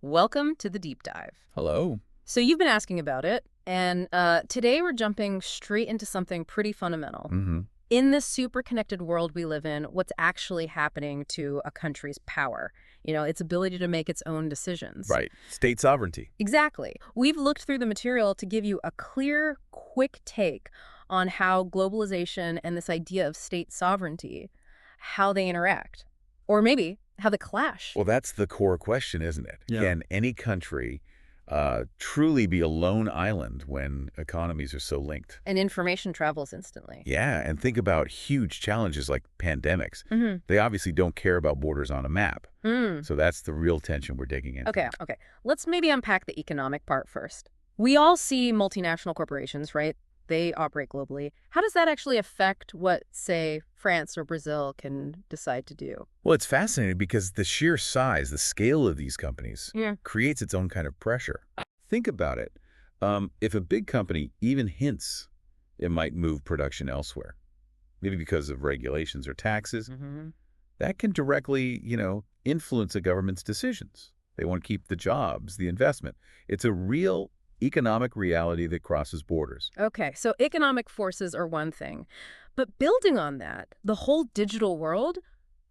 Welcome to the deep dive. Hello. So you've been asking about it, and today we're jumping straight into something pretty fundamental. Hmm. In this super connected world we live in, what's actually happening to a country's power? Its ability to make its own decisions. Right. State sovereignty. Exactly. We've looked through the material to give you a clear, quick take on how globalization and this idea of state sovereignty, how they interact. Or maybe how they clash. Well, that's the core question, isn't it? Yeah. Can any country truly be a lone island when economies are so linked? And information travels instantly. Yeah, and think about huge challenges like pandemics. Mm-hmm. They obviously don't care about borders on a map. Mm. So that's the real tension we're digging into. Okay. Let's maybe unpack the economic part first. We all see multinational corporations, right? They operate globally. How does that actually affect what, say, France or Brazil can decide to do? Well, it's fascinating because the sheer size, the scale of these companies Yeah. creates its own kind of pressure. Think about it. If a big company even hints it might move production elsewhere, maybe because of regulations or taxes, Mm-hmm. that can directly, influence a government's decisions. They want to keep the jobs, the investment. It's a real economic reality that crosses borders. Okay, so economic forces are one thing. But building on that, the whole digital world,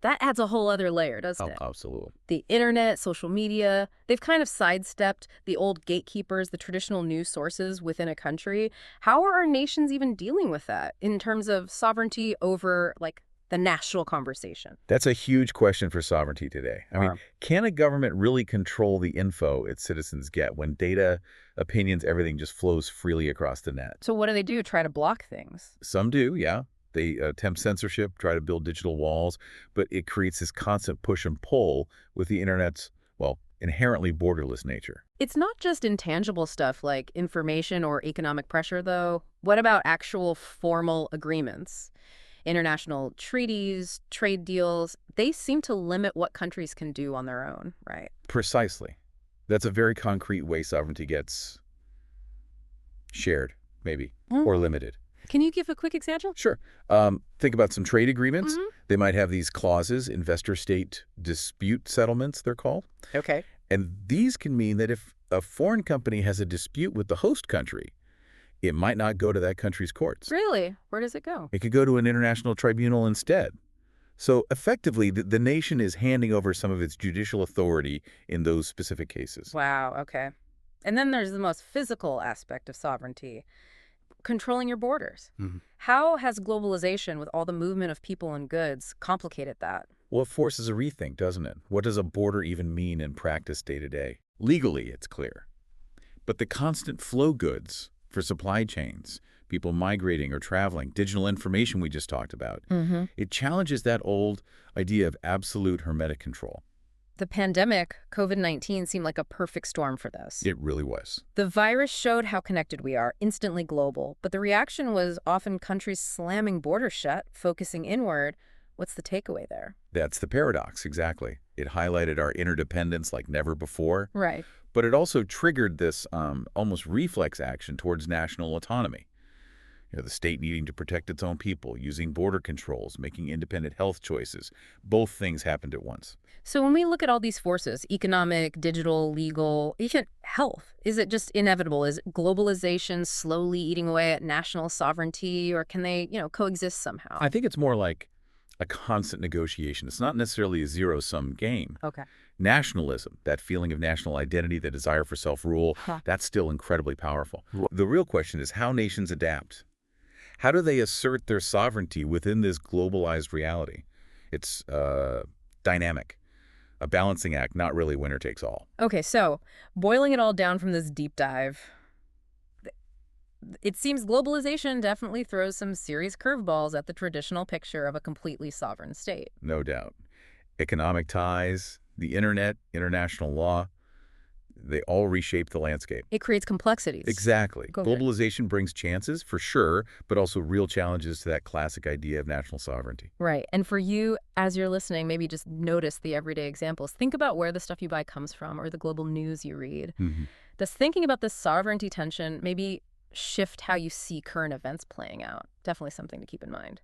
that adds a whole other layer, doesn't Oh, it? absolutely. The internet, social media, they've kind of sidestepped the old gatekeepers, the traditional news sources within a country. How are our nations even dealing with that in terms of sovereignty over, like, the national conversation? That's a huge question for sovereignty today. I mean, Wow. can a government really control the info its citizens get when data, opinions, everything just flows freely across the net? So what do they do? Try to block things? Some do, yeah. They attempt censorship, try to build digital walls, but it creates this constant push and pull with the internet's, well, inherently borderless nature. It's not just intangible stuff like information or economic pressure, though. What about actual formal agreements? International treaties, trade deals, they seem to limit what countries can do on their own, right? Precisely. That's a very concrete way sovereignty gets shared, maybe, or limited. Can you give a quick example? Sure. Think about some trade agreements. Mhm. They might have these clauses, investor-state dispute settlements, they're called. Okay. And these can mean that if a foreign company has a dispute with the host country, it might not go to that country's courts. Really? Where does it go? It could go to an international tribunal instead. So effectively, the nation is handing over some of its judicial authority in those specific cases. Wow, okay. And then there's the most physical aspect of sovereignty, controlling your borders. Mhm. How has globalization, with all the movement of people and goods, complicated that? Well, it forces a rethink, doesn't it? What does a border even mean in practice day to day? Legally, it's clear. But the constant flow goods for supply chains, people migrating or traveling, digital information we just talked about, Mm-hmm. it challenges that old idea of absolute hermetic control. The pandemic, COVID-19, seemed like a perfect storm for this. It really was. The virus showed how connected we are, instantly global, but the reaction was often countries slamming borders shut, focusing inward. What's the takeaway there? That's the paradox, exactly. It highlighted our interdependence like never before, Right. but it also triggered this almost reflex action towards national autonomy. The state needing to protect its own people, using border controls, making independent health choices. Both things happened at once. So when we look at all these forces, economic, digital, legal, even health, is it just inevitable? Is globalization slowly eating away at national sovereignty, or can they, coexist somehow? I think it's more like a constant negotiation. It's not necessarily a zero-sum game. Okay. Nationalism, that feeling of national identity, the desire for self-rule, Huh. that's still incredibly powerful. The real question is how nations adapt. How do they assert their sovereignty within this globalized reality? It's dynamic, a balancing act, not really winner takes all. Okay, so boiling it all down from this deep dive, it seems globalization definitely throws some serious curveballs at the traditional picture of a completely sovereign state. No doubt. Economic ties, the internet, international law, they all reshape the landscape. It creates complexities. Exactly. Go ahead. Globalization brings chances, for sure, but also real challenges to that classic idea of national sovereignty. Right. And for you, as you're listening, maybe just notice the everyday examples. Think about where the stuff you buy comes from or the global news you read. Does thinking about this sovereignty tension maybe shift how you see current events playing out? Definitely something to keep in mind.